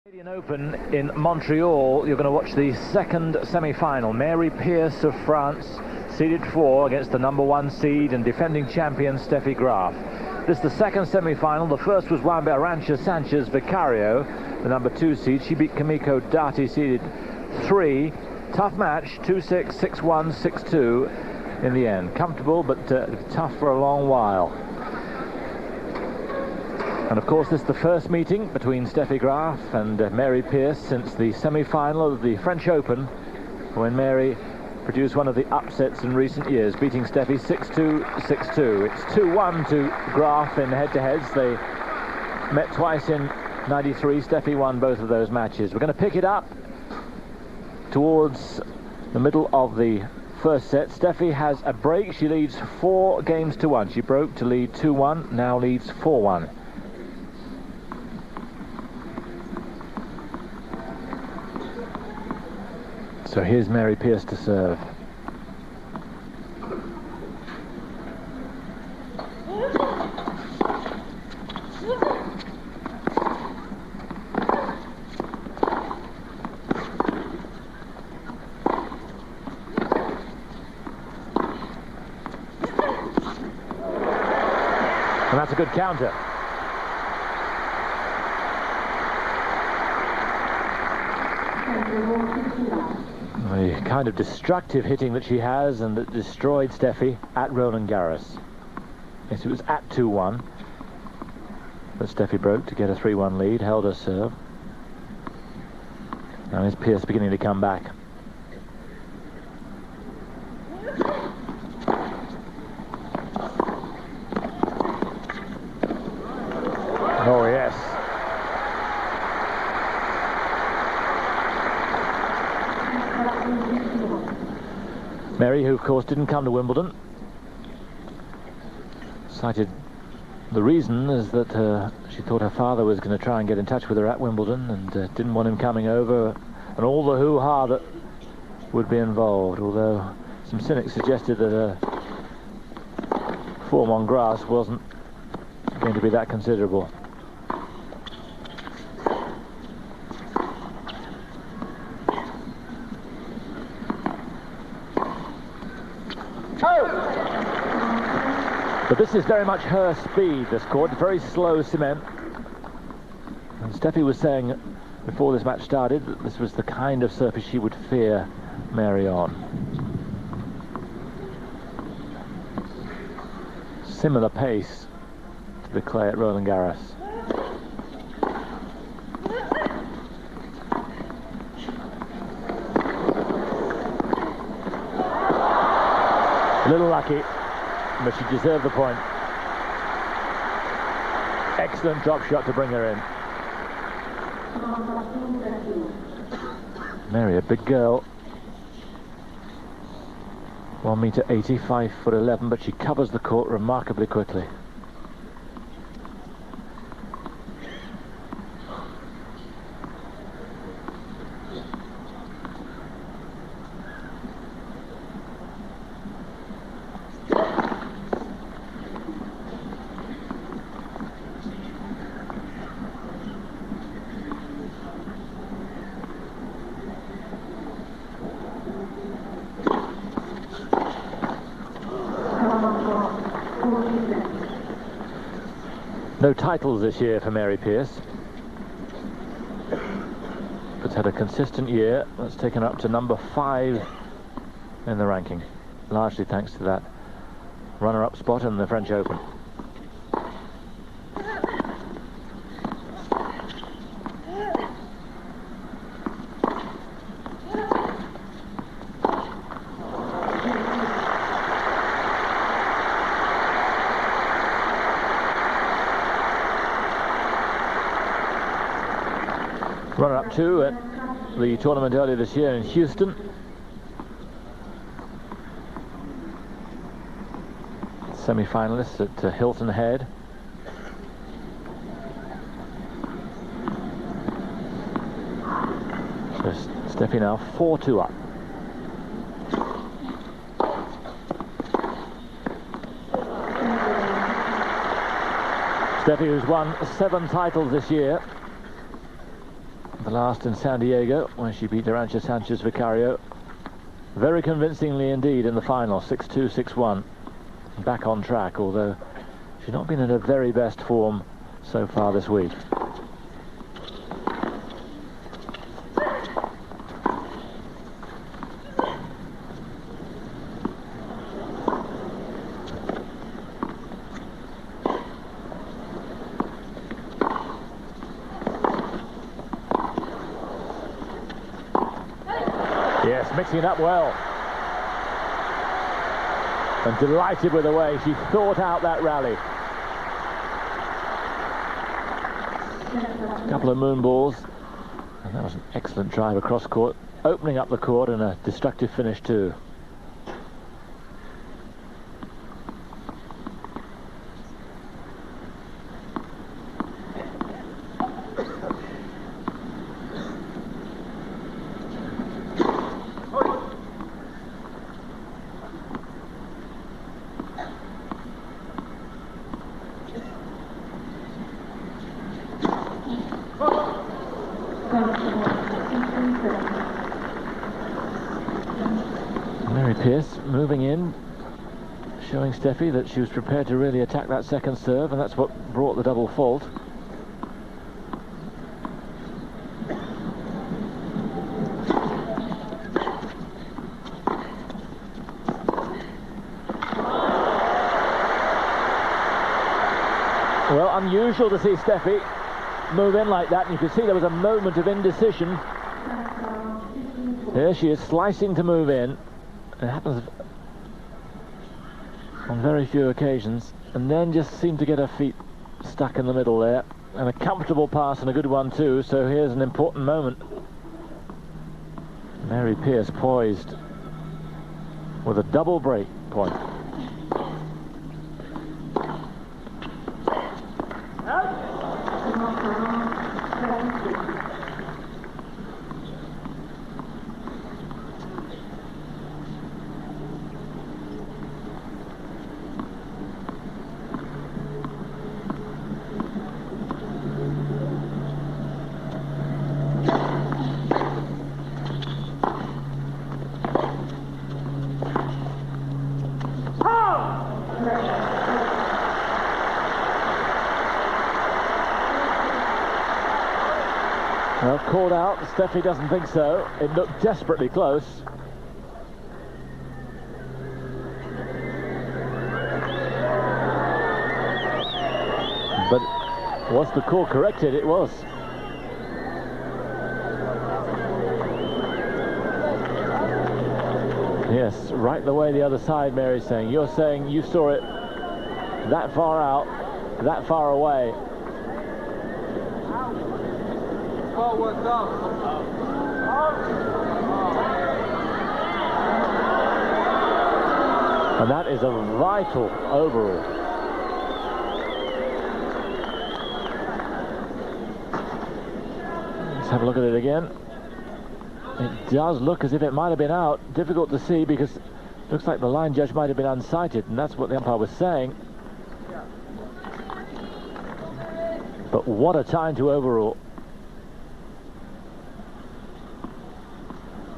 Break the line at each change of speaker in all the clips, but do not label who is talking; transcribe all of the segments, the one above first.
Canadian Open in Montreal. You're going to watch the second semi-final. Mary Pierce of France, seeded 4 against the #1 seed and defending champion Steffi Graf. This is the second semi-final. The first was won by Arantxa Sanchez Vicario, the #2 seed. She beat Kimiko Dati, seeded 3. Tough match, 2-6, 6-1, 6-2 in the end. Comfortable, but tough for a long while. And of course, this is the first meeting between Steffi Graf and Mary Pierce since the semi-final of the French Open, when Mary produced one of the upsets in recent years, beating Steffi 6-2, 6-2. It's 2-1 to Graf in head-to-heads. They met twice in '93. Steffi won both of those matches. We're going to pick it up towards the middle of the first set. Steffi has a break. She leads 4 games to 1. She broke to lead 2-1, now leads 4-1. So here's Mary Pierce to serve. And that's a good counter. The kind of destructive hitting that she has and that destroyed Steffi at Roland Garros. Yes, it was at 2-1 that Steffi broke to get a 3-1 lead, held her serve. Now is Pierce beginning to come back. Oh yes. Mary, who of course didn't come to Wimbledon, cited the reason is that she thought her father was going to try and get in touch with her at Wimbledon and didn't want him coming over, and all the hoo-ha that would be involved, although some cynics suggested that her form on grass wasn't going to be that considerable. But this is very much her speed, this court, very slow cement. And Steffi was saying before this match started that this was the kind of surface she would fear Mary on. Similar pace to the clay at Roland Garros. A little lucky, but she deserved the point. Excellent drop shot to bring her in. Mary, a big girl. 1m80, 5'11", but she covers the court remarkably quickly. No titles this year for Mary Pierce, but had a consistent year. That's taken her up to #5 in the ranking, largely thanks to that runner-up spot in the French Open. Runner-up 2 at the tournament earlier this year in Houston. Semi-finalists at Hilton Head. So Steffi now 4-2 up. Steffi, who's won 7 titles this year, The last in San Diego, when she beat Arantxa Sanchez Vicario very convincingly indeed in the final, 6-2, 6-1. Back on track, although she's not been in her very best form so far this week. Yes, mixing it up well. And delighted with the way she thought out that rally. A couple of moon balls, and that was an excellent drive across court, opening up the court, and a destructive finish too. Pierce moving in, showing Steffi that she was prepared to really attack that second serve, and that's what brought the double fault. Well, unusual to see Steffi move in like that, and you could see there was a moment of indecision. Here she is slicing to move in. It happens on very few occasions, and then just seemed to get her feet stuck in the middle there, and a comfortable pass and a good one too. So here's an important moment. Mary Pierce poised with a double break point. Well, called out. Steffi doesn't think so. It looked desperately close. But was the call corrected? It was. Yes, right the way the other side, Mary's saying. You're saying you saw it that far out, that far away. And that is a vital overall. Let's have a look at it again. It does look as if it might have been out. Difficult to see because it looks like the line judge might have been unsighted, and that's what the umpire was saying. But what a time to overrule.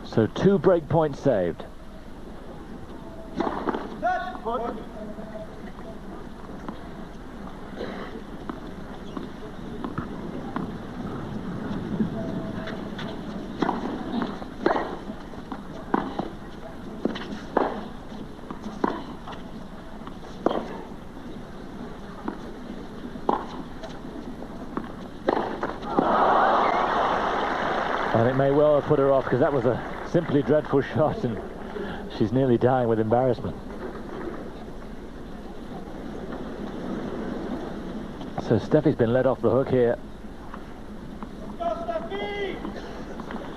So 2 break points saved. And it may well have put her off, because that was a simply dreadful shot, and she's nearly dying with embarrassment. So Steffi's been let off the hook here,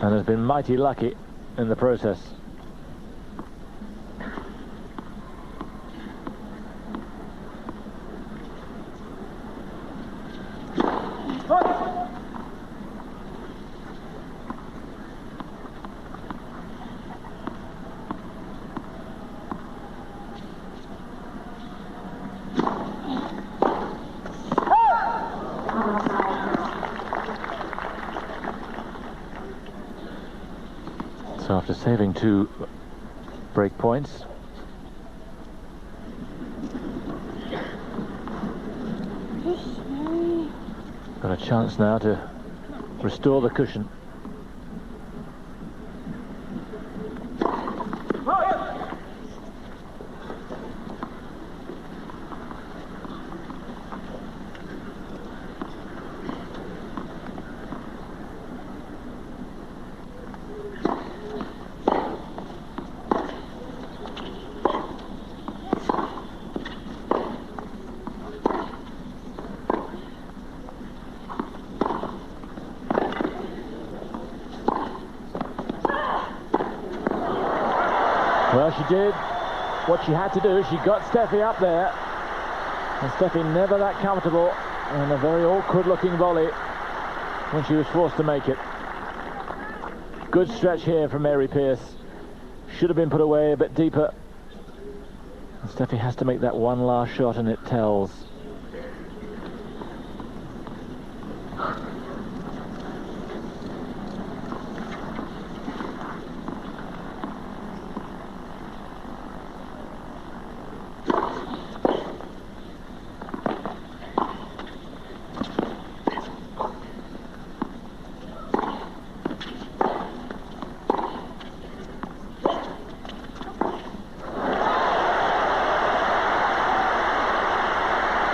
and has been mighty lucky in the process. So after saving 2 break points, got a chance now to restore the cushion. Well, she did what she had to do. She got Steffi up there, and Steffi never that comfortable, and a very awkward looking volley when she was forced to make it. Good stretch here from Mary Pierce. Should have been put away a bit deeper. And Steffi has to make that one last shot, and it tells.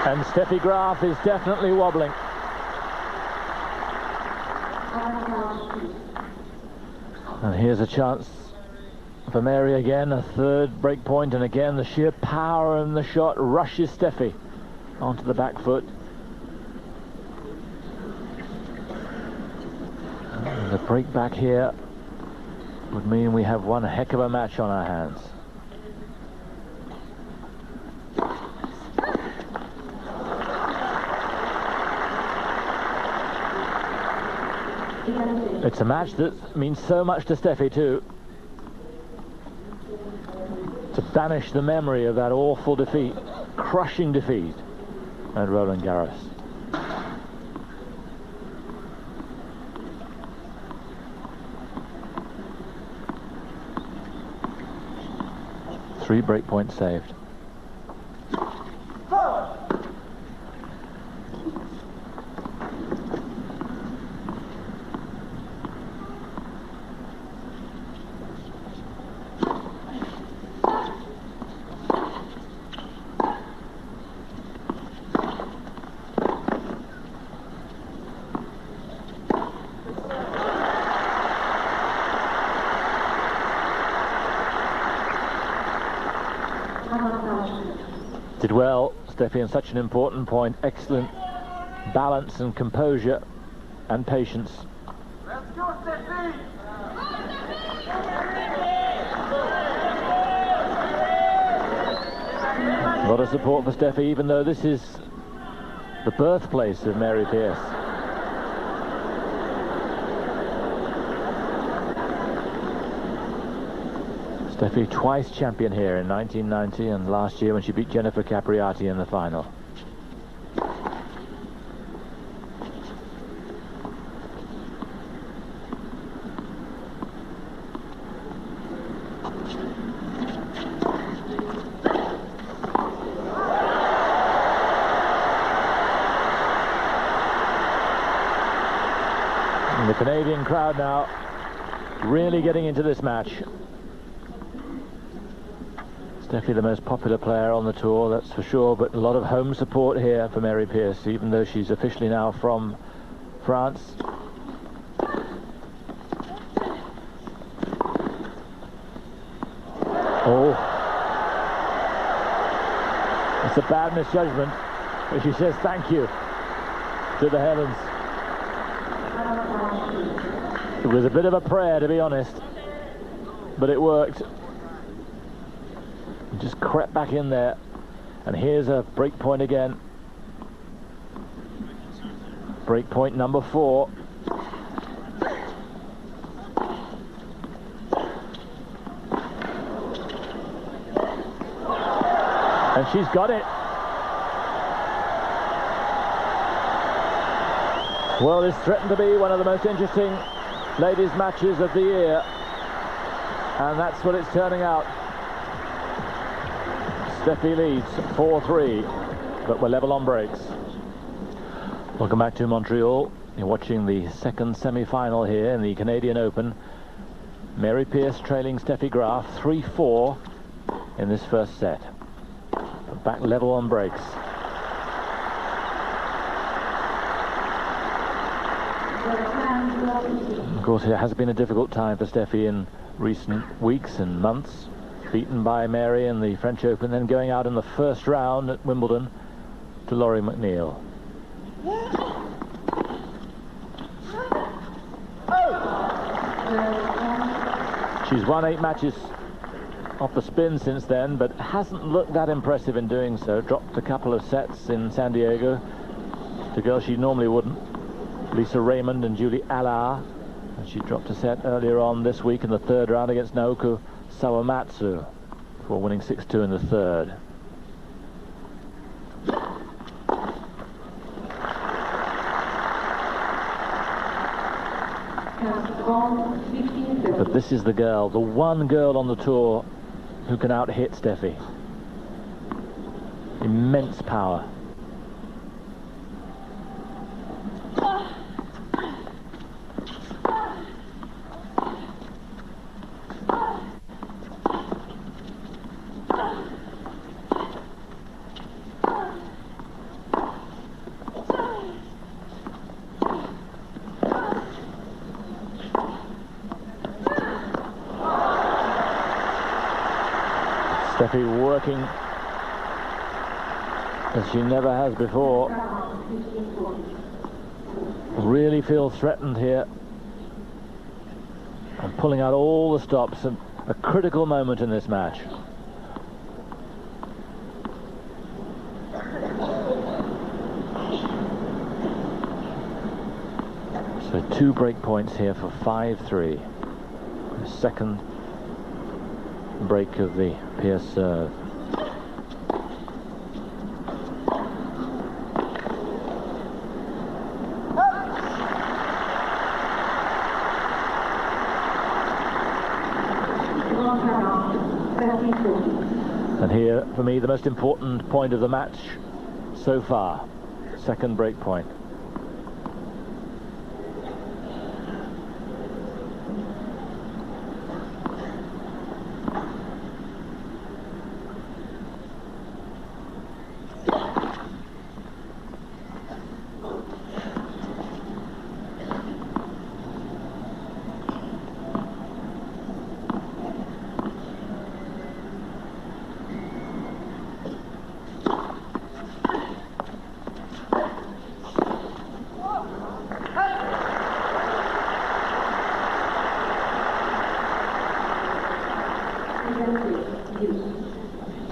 And Steffi Graf is definitely wobbling. And here's a chance for Mary again, a 3rd break point, and again the sheer power in the shot rushes Steffi onto the back foot. And the break back here would mean we have one heck of a match on our hands. It's a match that means so much to Steffi too. To banish the memory of that awful defeat, crushing defeat at Roland Garros. Three break points saved. Did well, Steffi, on such an important point. Excellent balance and composure and patience.
Let's go, Steffi!
A lot of support for Steffi, even though this is the birthplace of Mary Pierce. Steffi twice champion here in 1990 and last year when she beat Jennifer Capriati in the final. And the Canadian crowd now really getting into this match. Steffi, the most popular player on the tour, that's for sure, but a lot of home support here for Mary Pierce, even though she's officially now from France. Oh, it's a bad misjudgment, but she says thank you to the Helens. It was a bit of a prayer, to be honest, but it worked. Just crept back in there, and here's a break point again. Break point number 4. And she's got it. Well, this threatened to be one of the most interesting ladies' matches of the year. And that's what it's turning out. Steffi leads 4-3, but we're level on breaks. Welcome back to Montreal. You're watching the second semi-final here in the Canadian Open. Mary Pierce trailing Steffi Graf 3-4 in this first set. But back level on breaks. Of course, it has been a difficult time for Steffi in recent weeks and months. Beaten by Mary in the French Open, then going out in the first round at Wimbledon to Laurie McNeil. She's won 8 matches off the spin since then, but hasn't looked that impressive in doing so. Dropped a couple of sets in San Diego to girls she normally wouldn't. Lisa Raymond and Julie Allard. And she dropped a set earlier on this week in the third round against Naoko Sawamatsu before winning 6-2 in the third. But this is the girl, the one girl on the tour who can out-hit Steffi. Immense power. Steffi working as she never has before. Really feels threatened here. And pulling out all the stops at a critical moment in this match. So 2 break points here for 5-3. The second break of the Pierce serve. And here, for me, the most important point of the match so far. Second break point.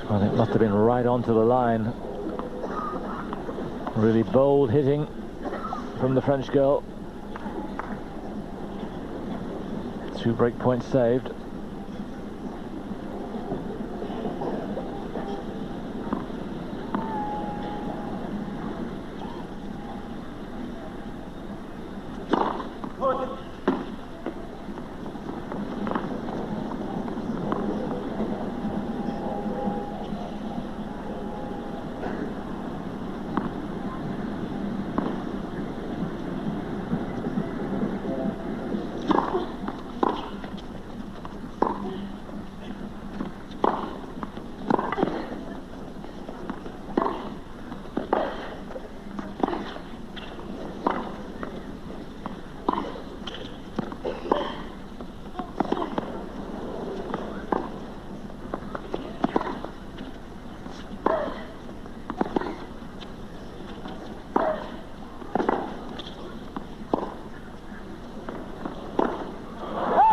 Well, it must have been right onto the line. Really bold hitting from the French girl. 2 break points saved.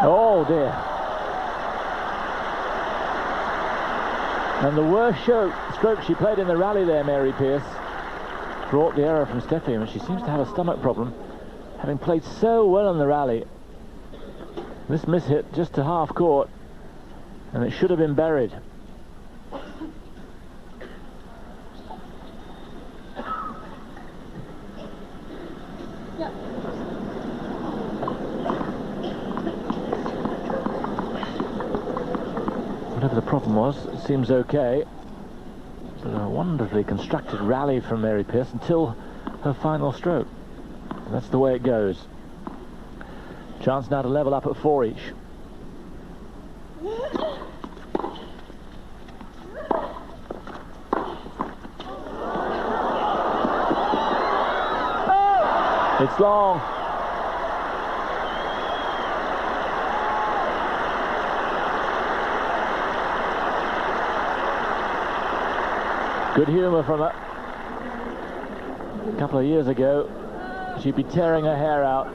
Oh dear. And the worst stroke she played in the rally there, Mary Pierce, brought the error from Steffi, and she seems to have a stomach problem, having played so well in the rally. This miss hit just to half court, and it should have been buried. Whatever the problem was, it seems okay. But a wonderfully constructed rally from Mary Pierce until her final stroke. And that's the way it goes. Chance now to level up at 4 each. It's long. Good humour from her. A couple of years ago, she'd be tearing her hair out.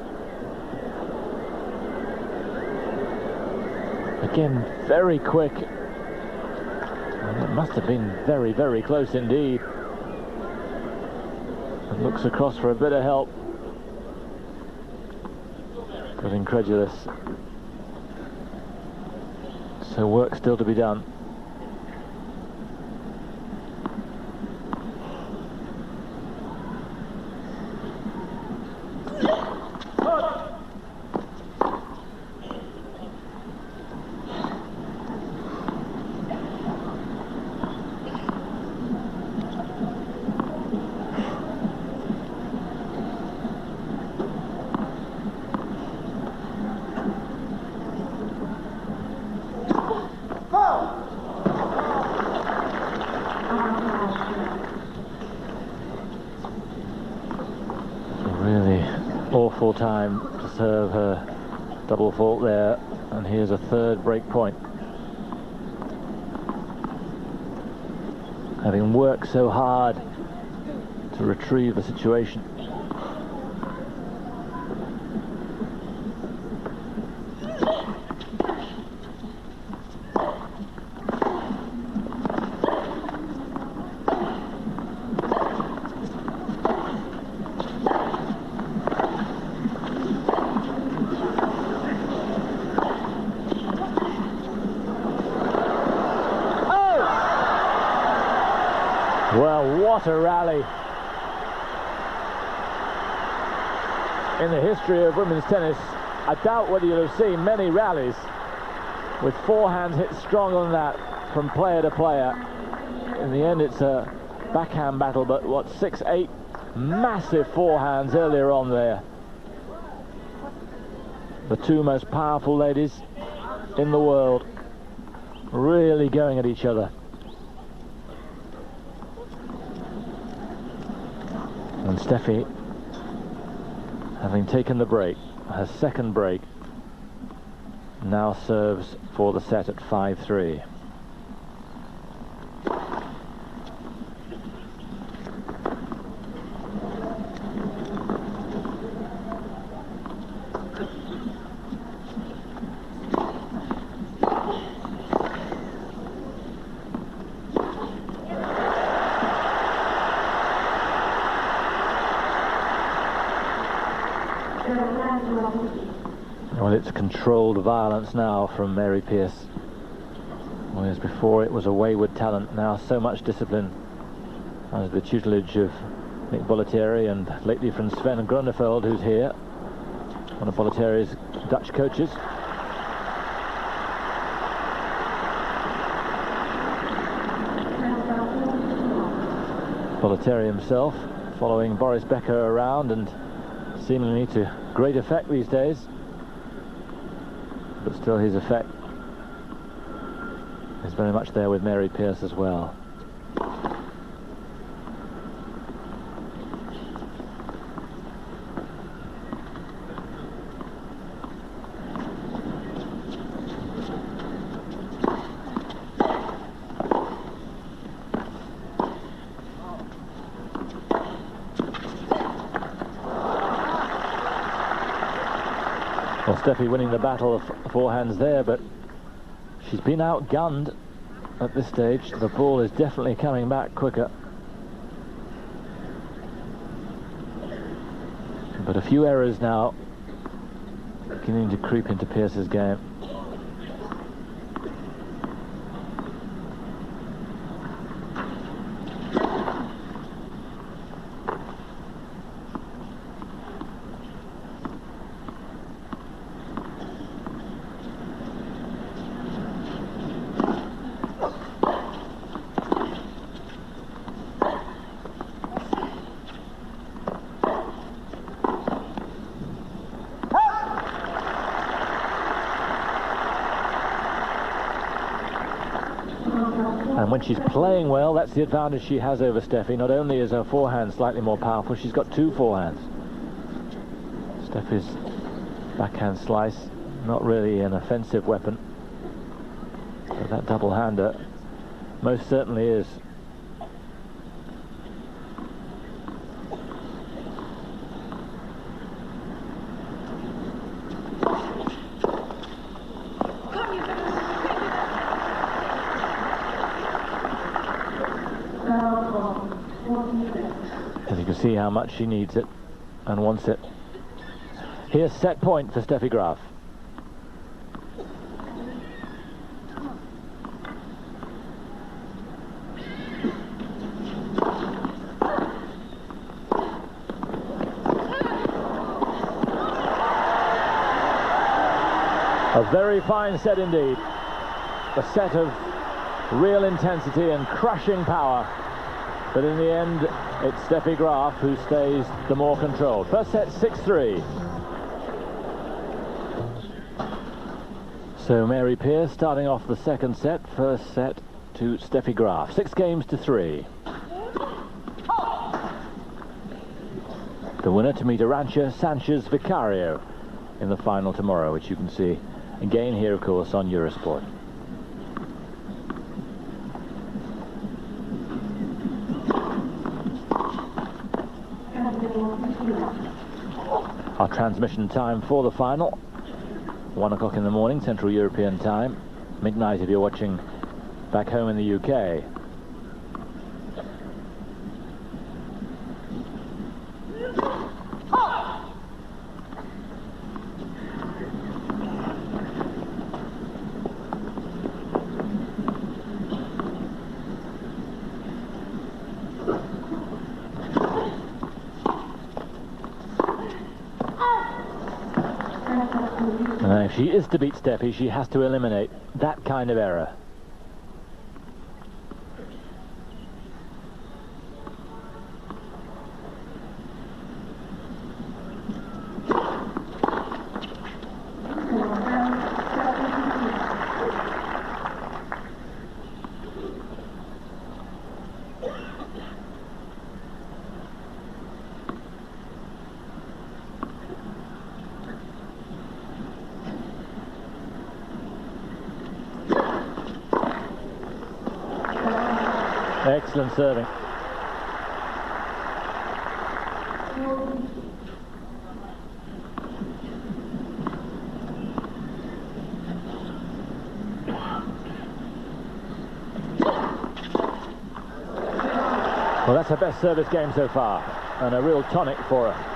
Again, very quick. And it must have been very, very close indeed. And looks across for a bit of help. But incredulous. So work still to be done. Awful time to serve her double fault there, and here's a third break point. Having worked so hard to retrieve the situation. Well, what a rally. In the history of women's tennis, I doubt whether you'll have seen many rallies with forehands hit stronger than that from player to player. In the end, it's a backhand battle, but what, 6-8 massive forehands earlier on there. The two most powerful ladies in the world really going at each other. And Steffi, having taken the break, her second break, now serves for the set at 5-3. Well, it's controlled violence now from Mary Pierce. Whereas before it was a wayward talent, now so much discipline under the tutelage of Nick Bollettieri and lately from Sven Grunefeld, who's here, one of Bollettieri's Dutch coaches. Bollettieri himself following Boris Becker around and seemingly to great effect these days, but still his effect is very much there with Mary Pierce as well. Well, Steffi winning the battle of forehands there, but she's been outgunned at this stage. The ball is definitely coming back quicker. But a few errors now beginning to creep into Pierce's game. And when she's playing well, that's the advantage she has over Steffi. Not only is her forehand slightly more powerful, she's got two forehands. Steffi's backhand slice, not really an offensive weapon, but that double-hander most certainly is. And you can see how much she needs it and wants it. Here's set point for Steffi Graf. A very fine set indeed. A set of real intensity and crushing power. But in the end, it's Steffi Graf who stays the more controlled. First set, 6-3. So Mary Pierce starting off the second set. First set to Steffi Graf. 6-3. The winner to meet Arantxa Sanchez Vicario in the final tomorrow, which you can see again here, of course, on Eurosport. Our transmission time for the final, 1 o'clock in the morning, Central European time, midnight if you're watching back home in the UK. If she is to beat Steffi, she has to eliminate that kind of error. Excellent serving. Well, that's her best service game so far, and a real tonic for her.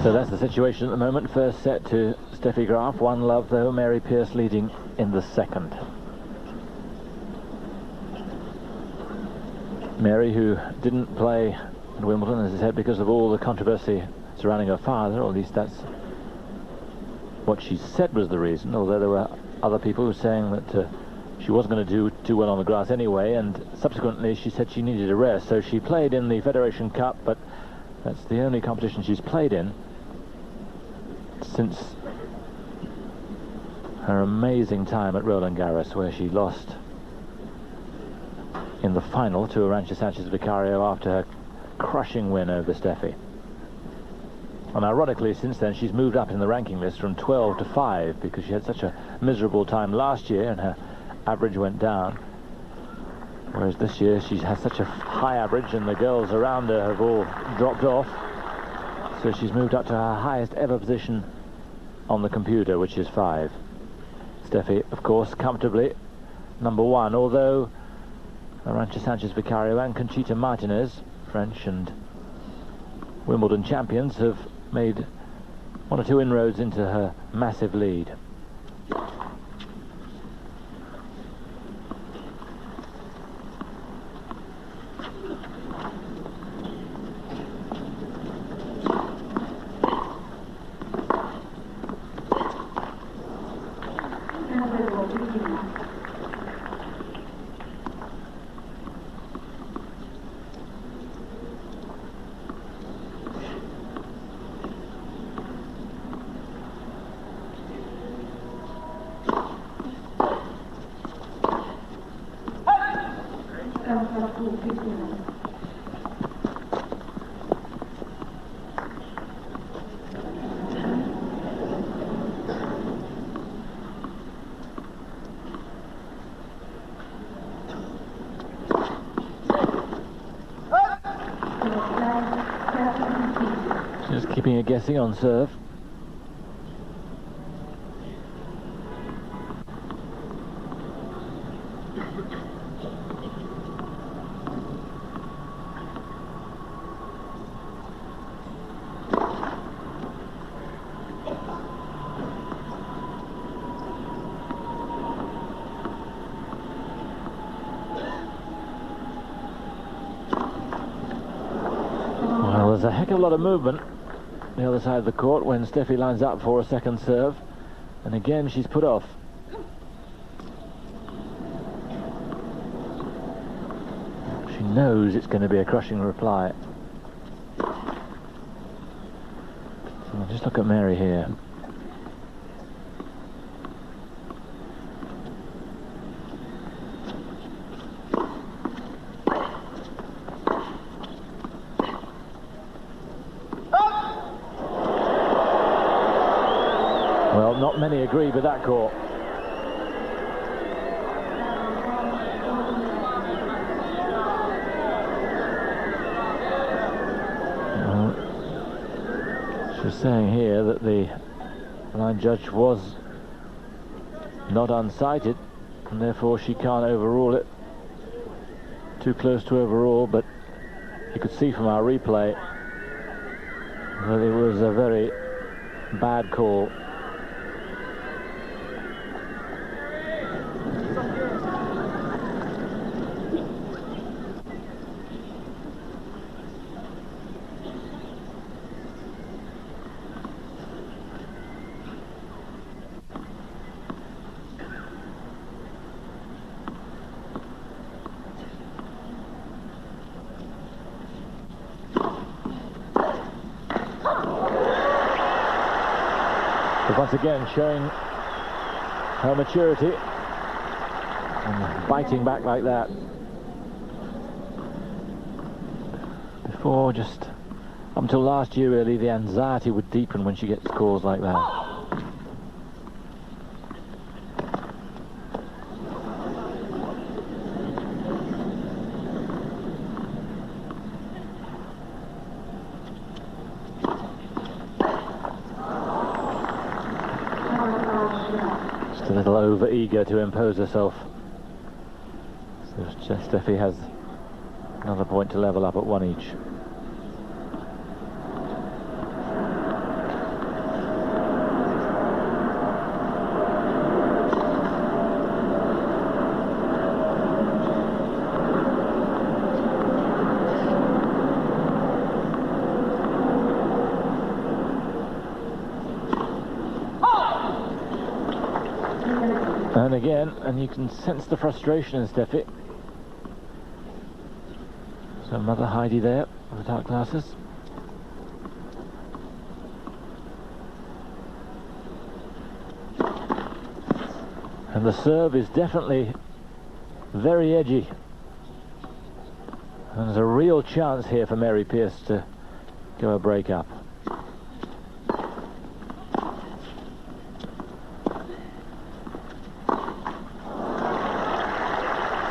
So that's the situation at the moment. First set to Steffi Graf, 1-love though, Mary Pierce leading in the second. Mary, who didn't play at Wimbledon, as I said, because of all the controversy surrounding her father, or at least that's what she said was the reason, although there were other people who were saying that she wasn't going to do too well on the grass anyway, and subsequently she said she needed a rest, so she played in the Federation Cup, but that's the only competition she's played in since her amazing time at Roland Garros, where she lost in the final to Arantxa Sanchez Vicario after her crushing win over Steffi. And ironically, since then she's moved up in the ranking list from 12 to 5 because she had such a miserable time last year and her average went down, whereas this year she has such a high average and the girls around her have all dropped off, so she's moved up to her highest ever position on the computer, which is 5. Steffi, of course, comfortably number 1, although Arantxa Sanchez Vicario and Conchita Martinez, French and Wimbledon champions, have made 1 or 2 inroads into her massive lead. Just keeping her guessing on serve. Well, there's a heck of a lot of movement the other side of the court when Steffi lines up for a second serve, and again she's put off. She knows it's going to be a crushing reply. So just look at Mary here. Well, not many agree with that call. She's saying here that the line judge was not unsighted, and therefore she can't overrule it. Too close to overrule, but you could see from our replay that it was a very bad call. But once again showing her maturity and biting back like that. Before, just up until last year really, the anxiety would deepen when she gets calls like that. A little over-eager to impose herself. So Steffi has another point to level up at one each. And again, and you can sense the frustration in Steffi. So Mother Heidi there with the dark glasses. And the serve is definitely very edgy. And there's a real chance here for Mary Pierce to go a break up.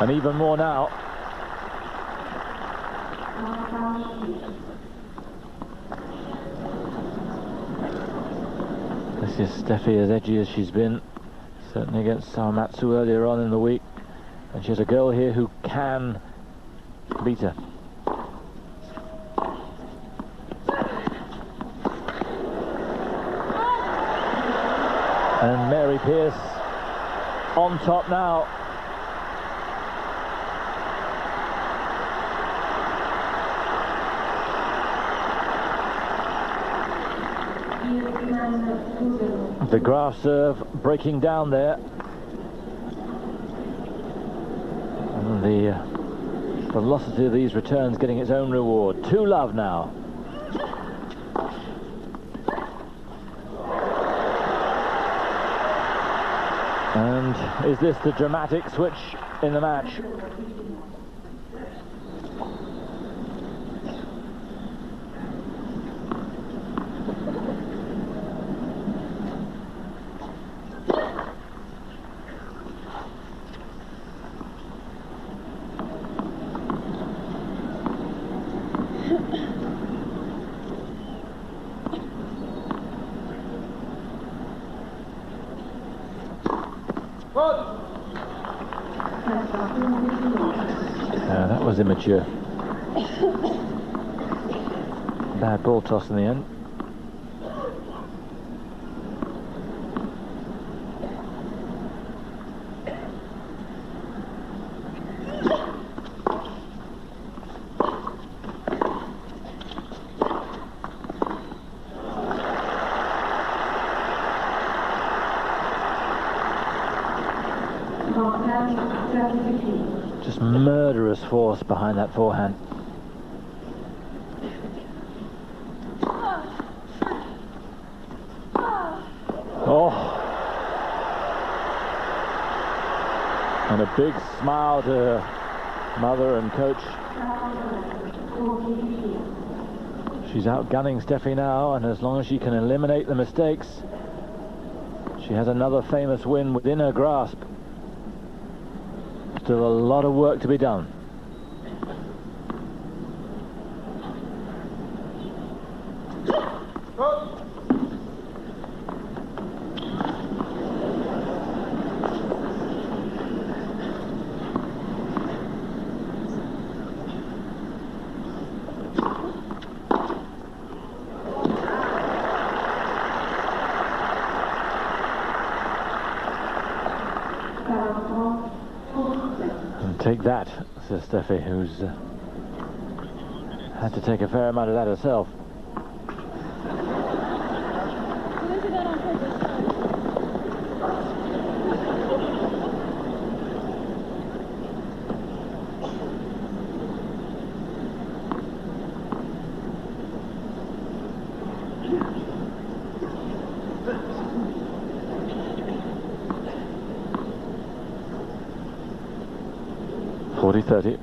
And even more now. This is Steffi as edgy as she's been, certainly against Sawamatsu earlier on in the week. And she has a girl here who can beat her. And Mary Pierce on top now. The Graf serve breaking down there. And the velocity of these returns getting its own reward. 2-love now. And is this the dramatic switch in the match? That was immature. Bad ball toss in the end. Just murderous force behind that forehand. Oh, and a big smile to her mother and coach. She's outgunning Steffi now, and as long as she can eliminate the mistakes, she has another famous win within her grasp. Still a lot of work to be done. Take that, says Steffi, who's had to take a fair amount of that herself. .30.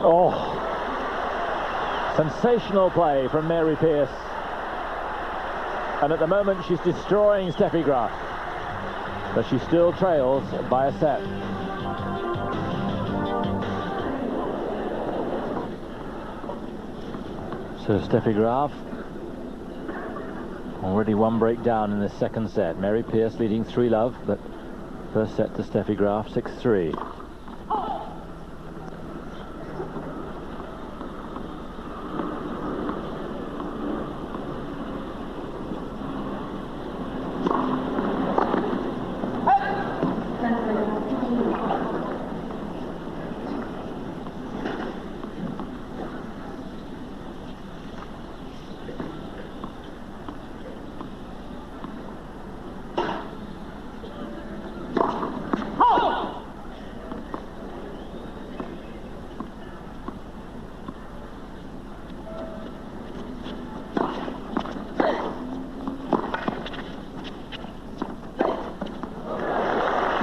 Oh, sensational play from Mary Pierce, and at the moment she's destroying Steffi Graf. But she still trails by a set. So Steffi Graf already one break down in the second set. Mary Pierce leading 3-love, but first set to Steffi Graf 6-3.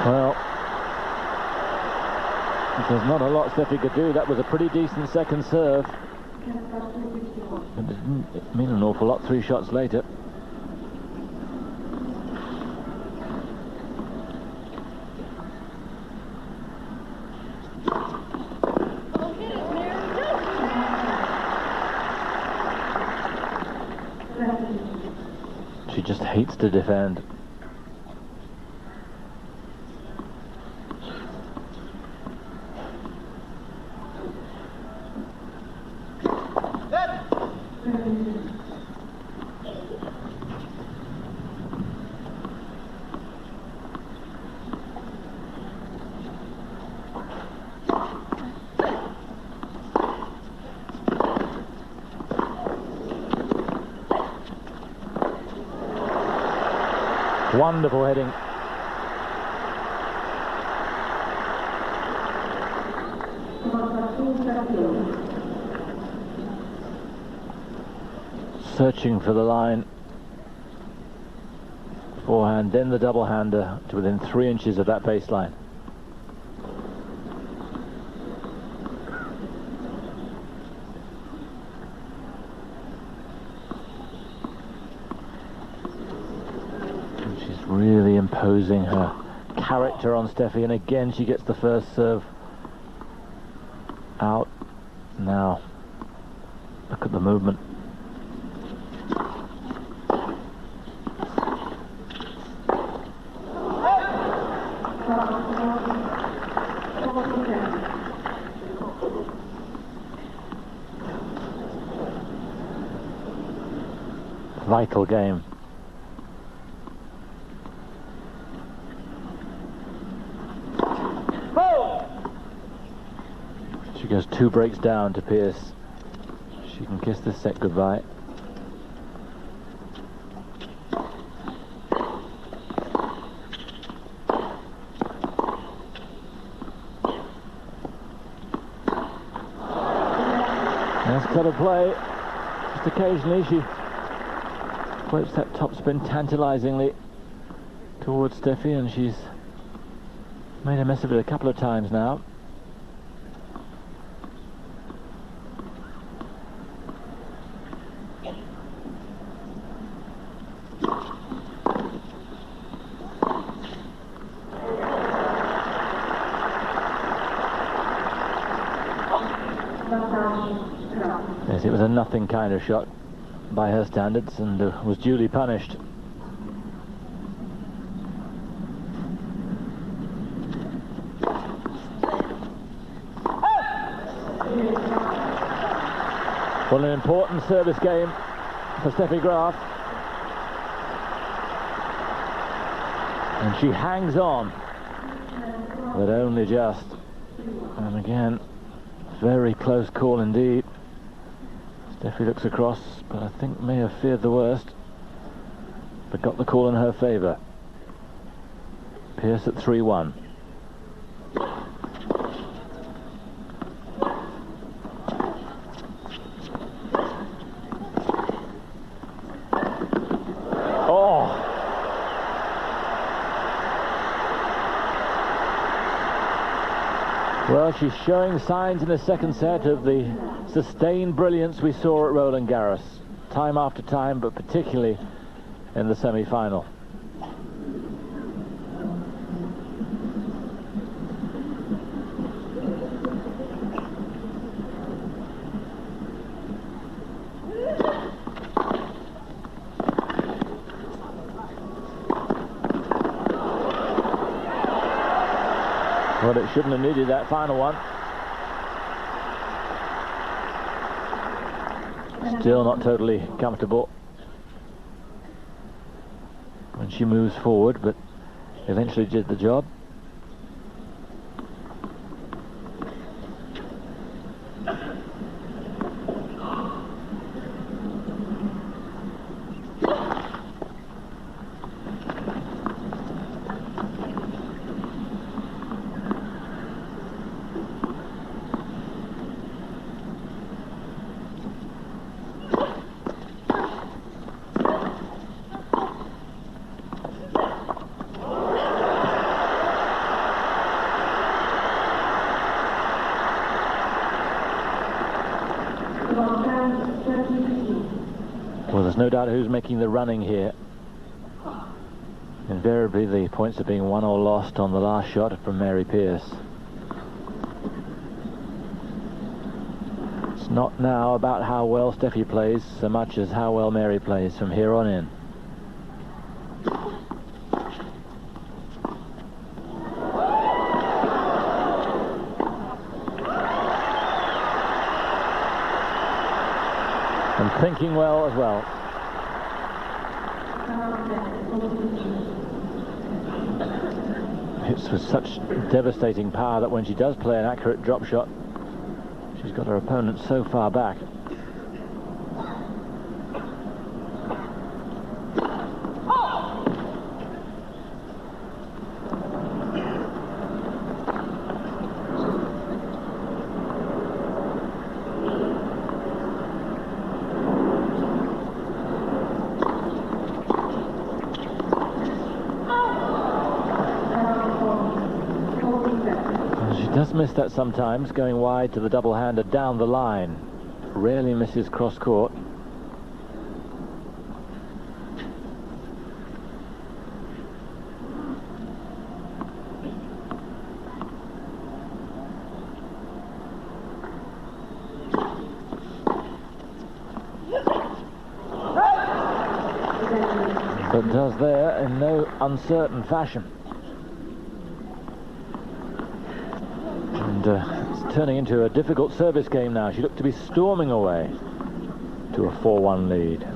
Well, there's not a lot Steffi could do. That was a pretty decent second serve. It didn't mean an awful lot 3 shots later. She just hates to defend. Wonderful heading. searching for the line. Forehand, then the double-hander to within 3 inches of that baseline. And she's really imposing her character on Steffi, and again she gets the first serve out. Now, look at the movement. Vital game. She goes 2 breaks down to Pearce. She can kiss this set goodbye. Nice cut of play. Just occasionally she floats that topspin tantalizingly towards Steffi, and she's made a mess of it a couple of times now. Yes, it was a nothing kind of shot by her standards, and was duly punished. Well, an important service game for Steffi Graf, and she hangs on, but only just. And again, very close call indeed. Steffi looks across, but I think may have feared the worst, but got the call in her favour. Pearce at 3-1. Oh! Well, she's showing signs in the second set of the sustained brilliance we saw at Roland Garros, time after time, but particularly in the semi-final. Well, it shouldn't have needed that final one. Still not totally comfortable when she moves forward, but eventually did the job. Well, there's no doubt who's making the running here. Invariably the points are being won or lost on the last shot from Mary Pearce. It's not now about how well Steffi plays so much as how well Mary plays from here on in. And thinking well as well. Hits with such devastating power that when she does play an accurate drop shot, she's got her opponent so far back. Does miss that sometimes, going wide to the double-hander down the line. Rarely misses cross-court. But does there in no uncertain fashion. And it's turning into a difficult service game now. She looked to be storming away to a 4-1 lead.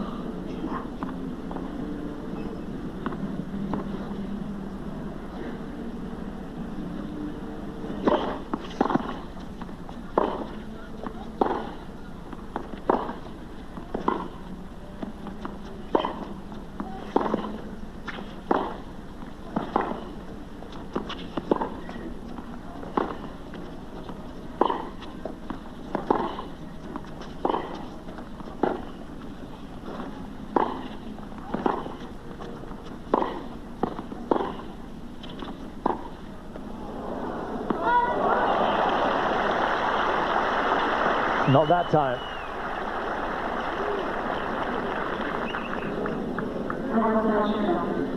Not that time.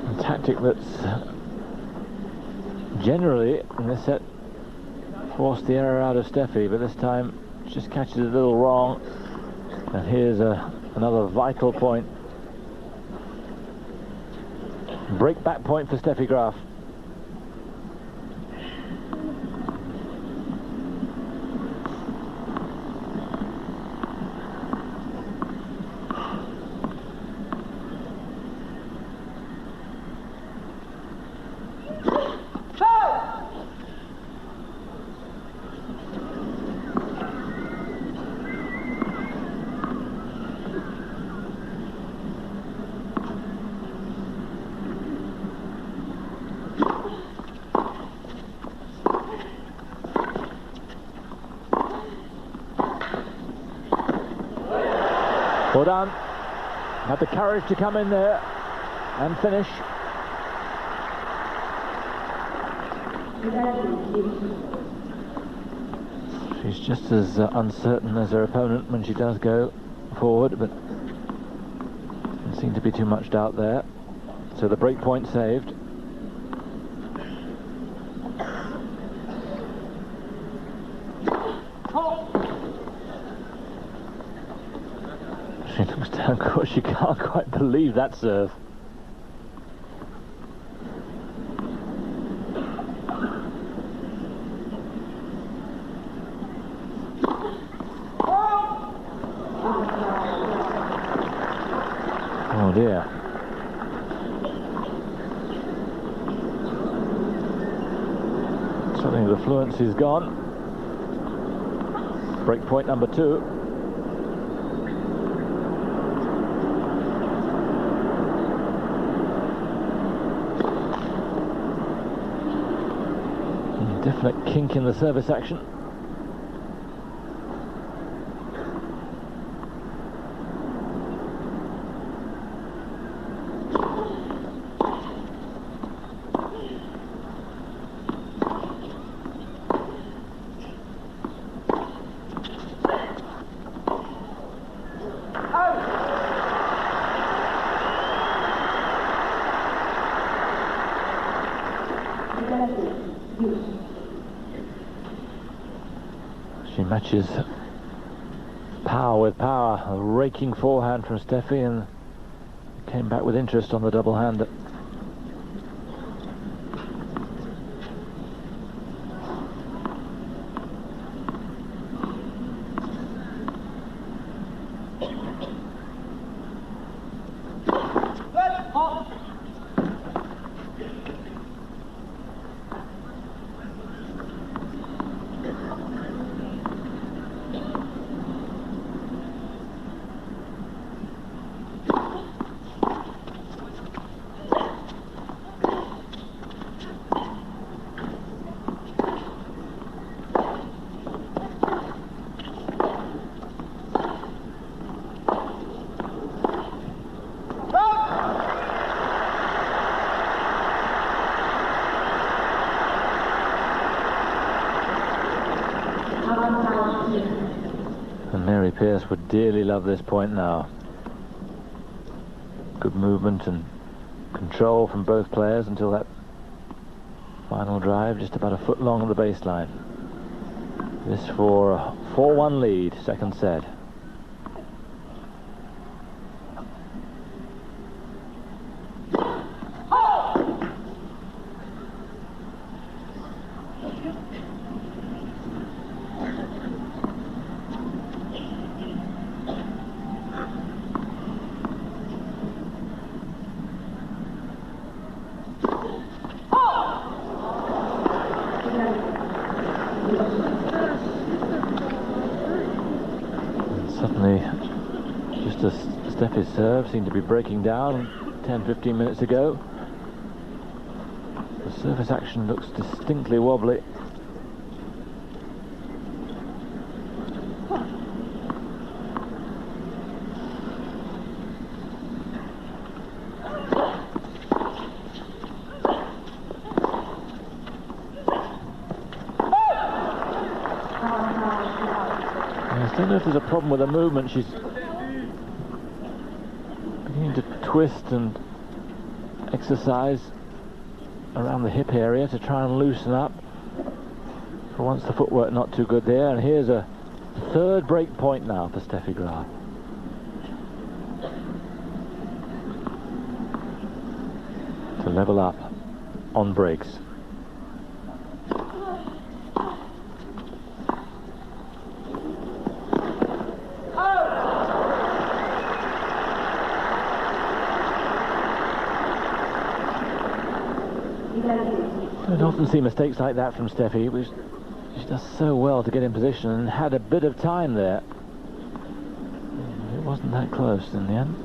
A tactic that's generally in this set forced the error out of Steffi, but this time just catches it a little wrong. And here's another vital point. Break back point for Steffi Graf. Well done. Had the courage to come in there and finish. She's just as uncertain as her opponent when she does go forward, but there seemed to be too much doubt there. So the break point saved. She looks down court, she can't quite believe that serve. Oh dear. Suddenly the fluency's gone. Break point number 2. Definite kink in the service action. She matches power with power. A raking forehand from Steffi, and came back with interest on the double-hander. And Mary Pierce would dearly love this point now. Good movement and control from both players until that final drive, just about a foot long on the baseline. This for a 4-1 lead, second set. Suddenly, just as Steffi's serve seemed to be breaking down 10-15 minutes ago, the surface action looks distinctly wobbly. I don't know if there's a problem with her movement. She's beginning to twist and exercise around the hip area to try and loosen up. For once, the footwork not too good there. And here's a third break point now for Steffi Graf. To level up on breaks. I don't often see mistakes like that from Steffi, which she does so well to get in position and had a bit of time there. It wasn't that close in the end.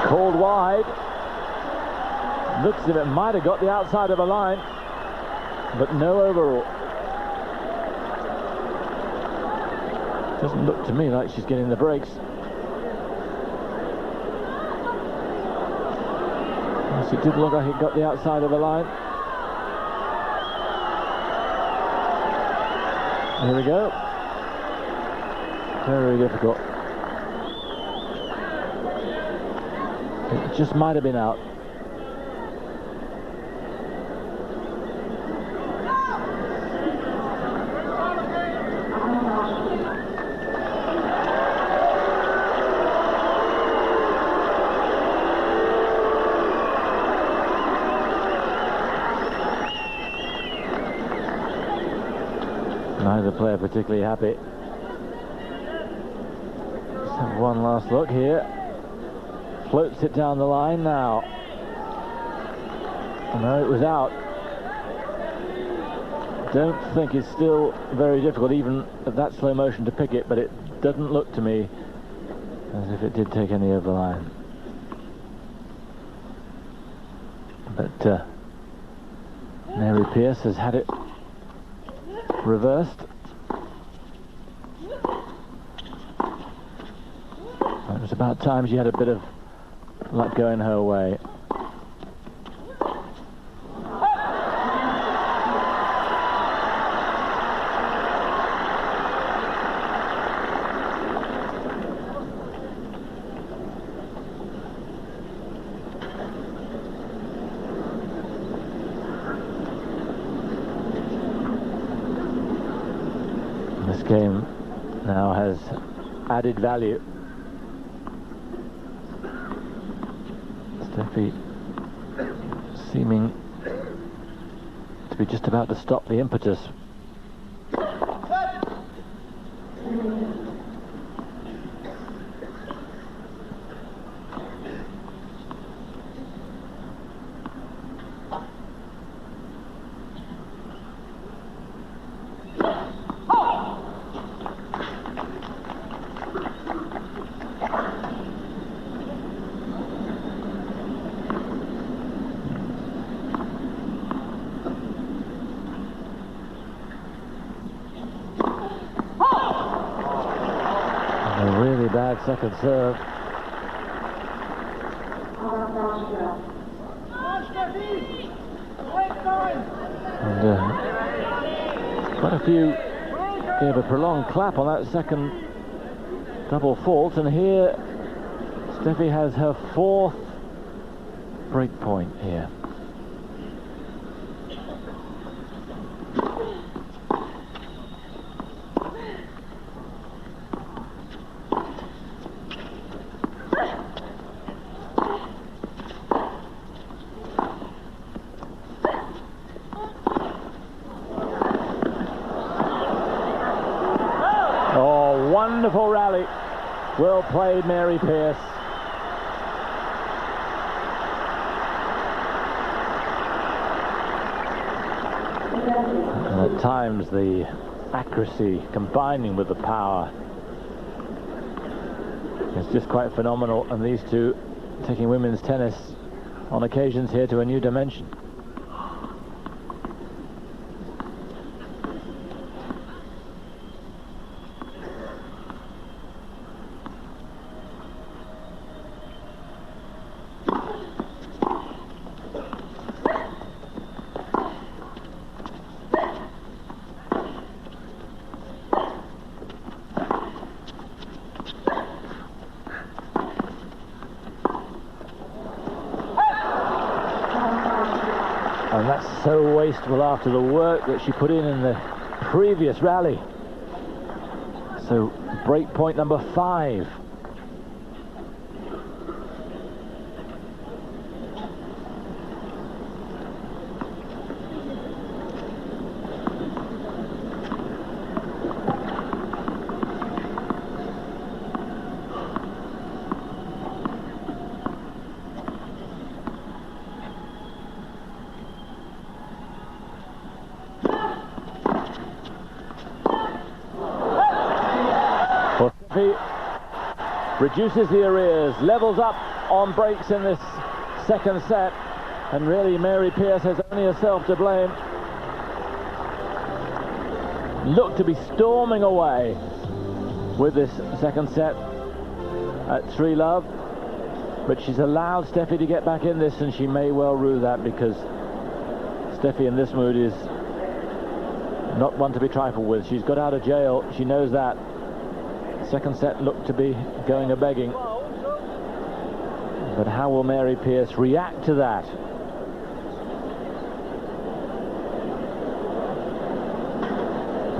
Called wide. Looks as if it might have got the outside of a line, but no overall. Doesn't look to me like she's getting the breaks. Yes, it did look like it got the outside of the line. Here we go. Very difficult. It just might have been out. Neither player particularly happy. Let's have one last look here. Floats it down the line now. No, it was out. Don't think it's still very difficult, even at that slow motion, to pick it, but it doesn't look to me as if it did take any over the line. But Mary Pierce has had it reversed. It was about time she had a bit of luck going her way. This game now has added value. Steffi seeming to be just about to stop the impetus. bad second serve. And quite a few gave a prolonged clap on that second double fault, and here Steffi has her 4th break point here. Wonderful rally. Well played, Mary Pierce. And at times the accuracy combining with the power is just quite phenomenal, and these two taking women's tennis on occasions here to a new dimension. And that's so wasteful after the work that she put in the previous rally. So break point number 5. Reduces the arrears, levels up on breaks in this second set, and really Mary Pierce has only herself to blame. Looked to be storming away with this second set at 3-love, but she's allowed Steffi to get back in this, and she may well rue that, because Steffi in this mood is not one to be trifled with. She's got out of jail, she knows that. Second set looked to be going a-begging. But how will Mary Pierce react to that?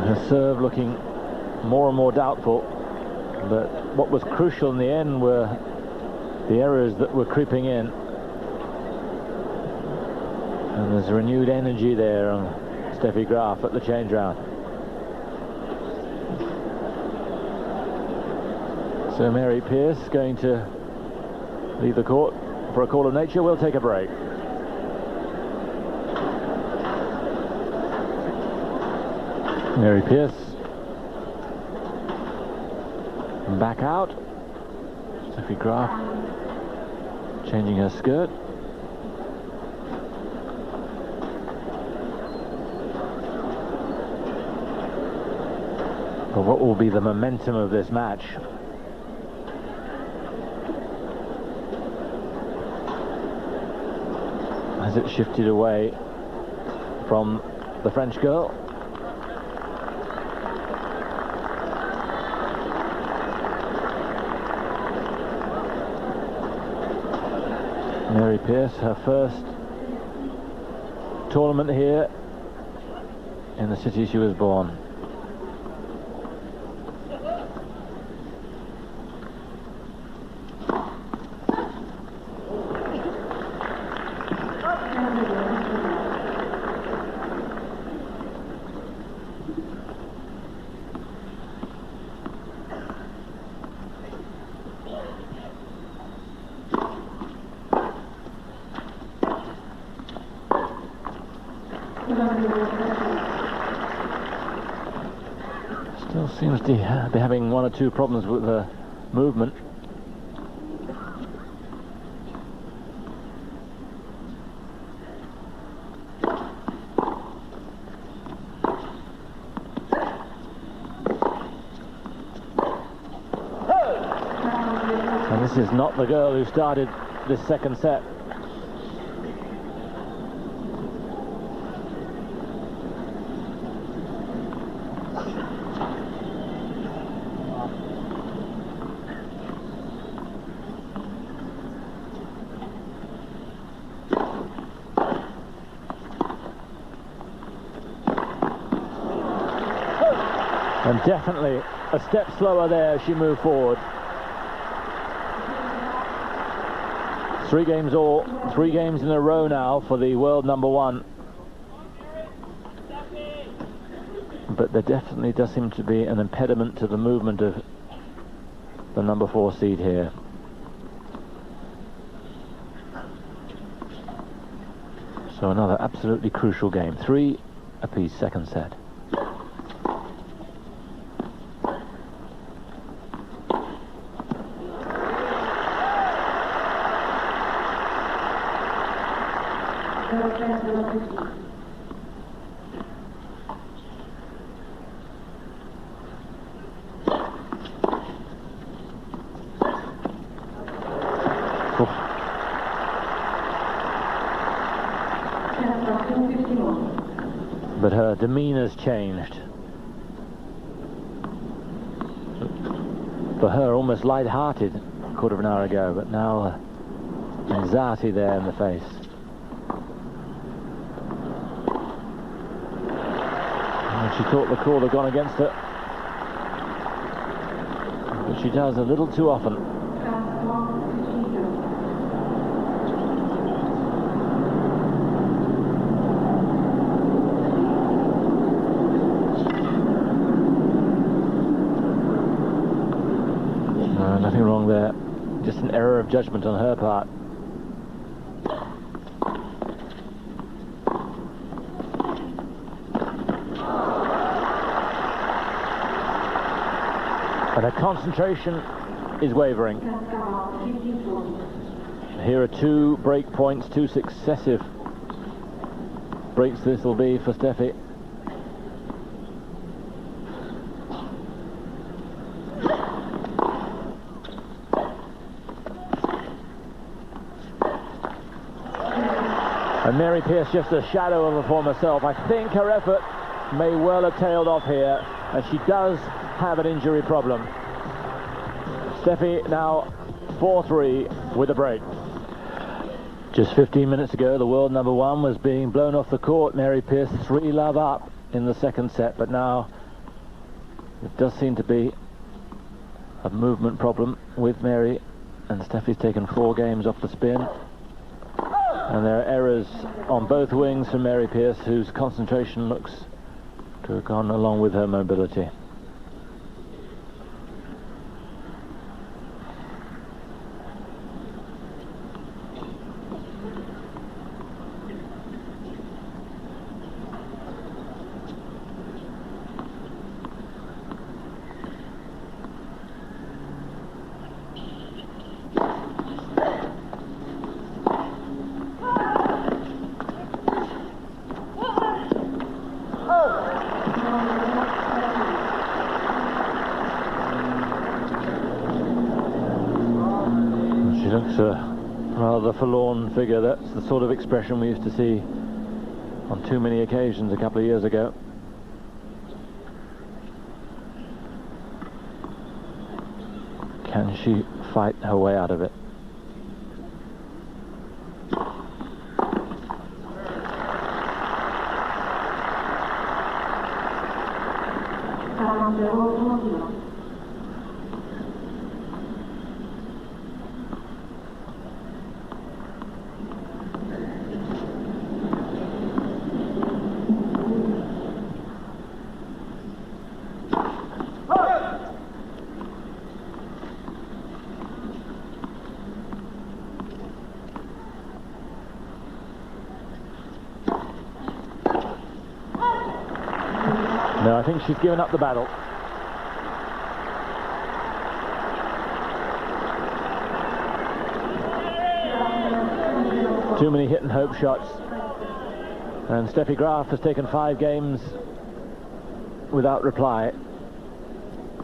Her serve looking more and more doubtful. But what was crucial in the end were the errors that were creeping in. And there's renewed energy there on Steffi Graf at the change round. So Mary Pierce going to leave the court for a call of nature. We'll take a break. Mary Pierce back out. Steffi Graf changing her skirt. But what will be the momentum of this match? Has it shifted away from the French girl? Mary Pierce, her first tournament here in the city she was born. Still seems to be having one or two problems with her movement. This is not the girl who started this second set. And definitely a step slower there as she moved forward. 3 games all, 3 games in a row now for the world number 1. But there definitely does seem to be an impediment to the movement of the number 4 seed here. So another absolutely crucial game. 3 apiece, second set. But her demeanor's changed. For her, almost light-hearted a quarter of an hour ago, but now anxiety there in the face. And she thought the call had gone against her, but she does a little too often. Nothing wrong there, just an error of judgment on her part. And her concentration is wavering. Here are 2 break points, 2 successive breaks this will be for Steffi. And Mary Pierce just a shadow of her former self. I think her effort may well have tailed off here, and she does have an injury problem. Steffi now 4-3 with a break. Just 15 minutes ago, the world number 1 was being blown off the court. Mary Pierce 3-love up in the second set, but now it does seem to be a movement problem with Mary, and Steffi's taken 4 games off the spin. And there are errors on both wings from Mary Pierce, whose concentration looks to have gone along with her mobility. She looks a rather forlorn figure. That's the sort of expression we used to see on too many occasions a couple of years ago. Can she fight her way out of it? No, I think she's given up the battle. Too many hit and hope shots. And Steffi Graf has taken 5 games without reply,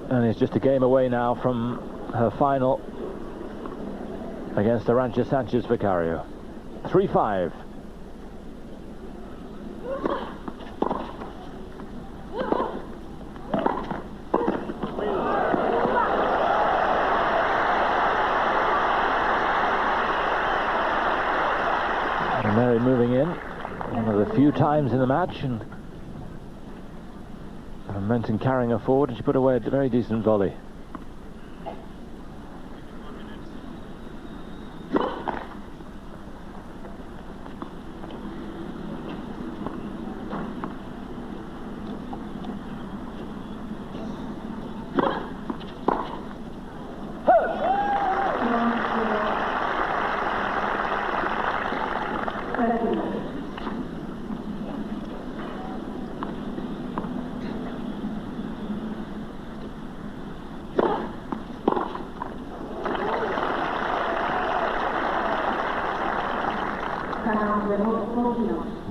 and is just a game away now from her final against Arantxa Sanchez Vicario. 3-5. And Mary moving in, one of the few times in the match, and momentum carrying her forward, and she put away a very decent volley.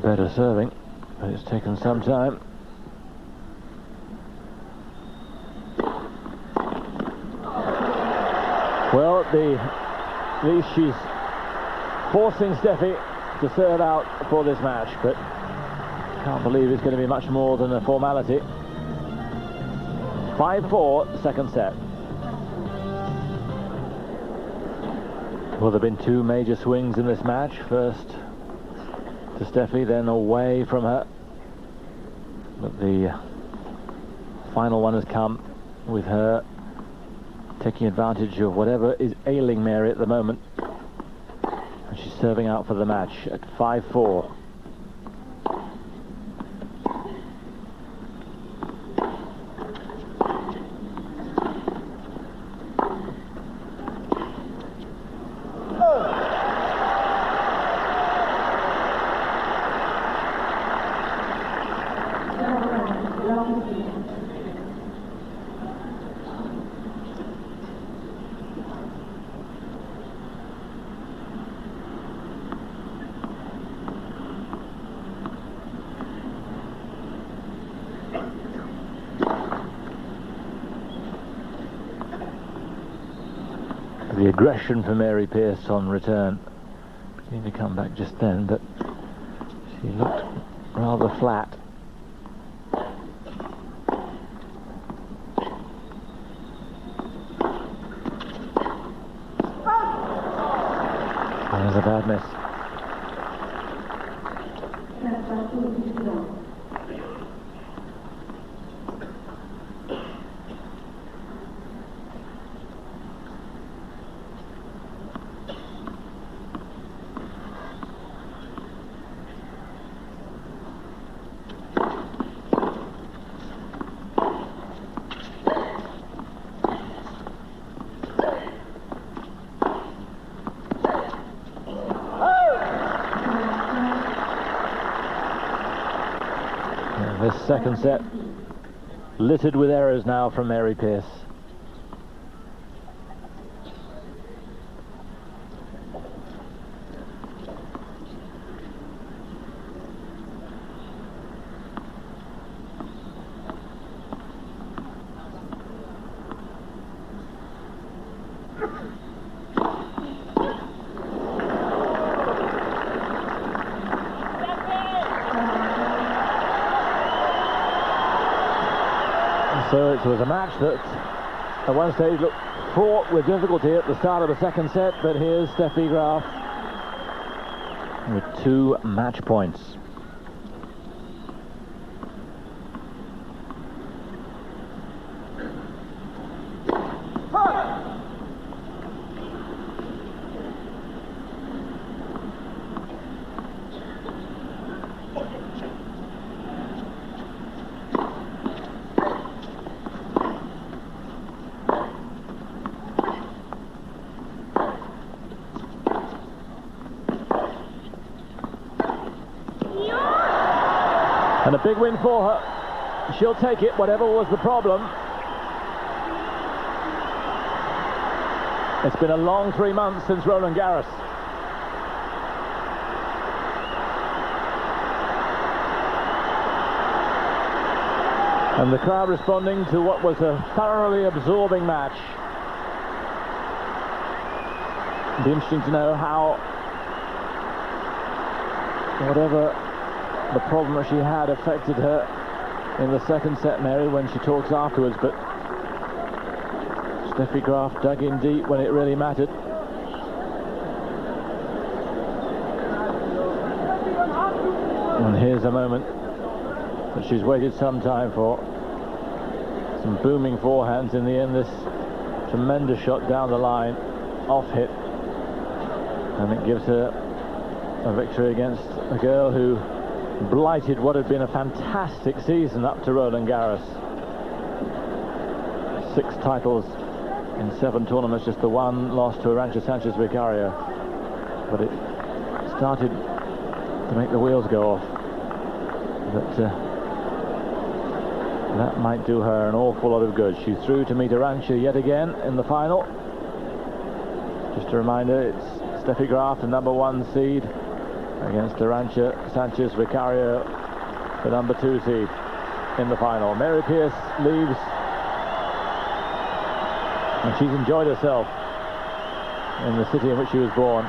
Better serving, but it's taken some time. Well, at least she's forcing Steffi to serve out for this match, but can't believe it's going to be much more than a formality. 5-4, second set. Well, there have been two major swings in this match. First to Steffi, then away from her. But the final one has come with her taking advantage of whatever is ailing Mary at the moment. And she's serving out for the match at 5-4. The aggression for Mary Pierce on return beginning to come back just then, but she looked rather flat. That was a bad miss. This second set littered with errors now from Mary Pierce. So it was a match that at one stage looked fraught with difficulty at the start of the second set, but here's Steffi Graf with 2 match points. And a big win for her. She'll take it, whatever was the problem. It's been a long 3 months since Roland Garros. And the crowd responding to what was a thoroughly absorbing match. It'd be interesting to know how, whatever the problem that she had, affected her in the second set, Mary, when she talks afterwards. But Steffi Graf dug in deep when it really mattered. And here's a moment that she's waited some time for. Some booming forehands in the end. This tremendous shot down the line, off hit, and it gives her a victory against a girl who blighted what had been a fantastic season up to Roland Garros. 6 titles in 7 tournaments, just the one loss to Arantxa Sanchez Vicario. But it started to make the wheels go off. But that might do her an awful lot of good. She's through to meet Arantxa yet again in the final. Just a reminder, it's Steffi Graf, the #1 seed, against Arantxa Sanchez Vicario, the #2 seed, in the final. Mary Pierce leaves, and she's enjoyed herself in the city in which she was born.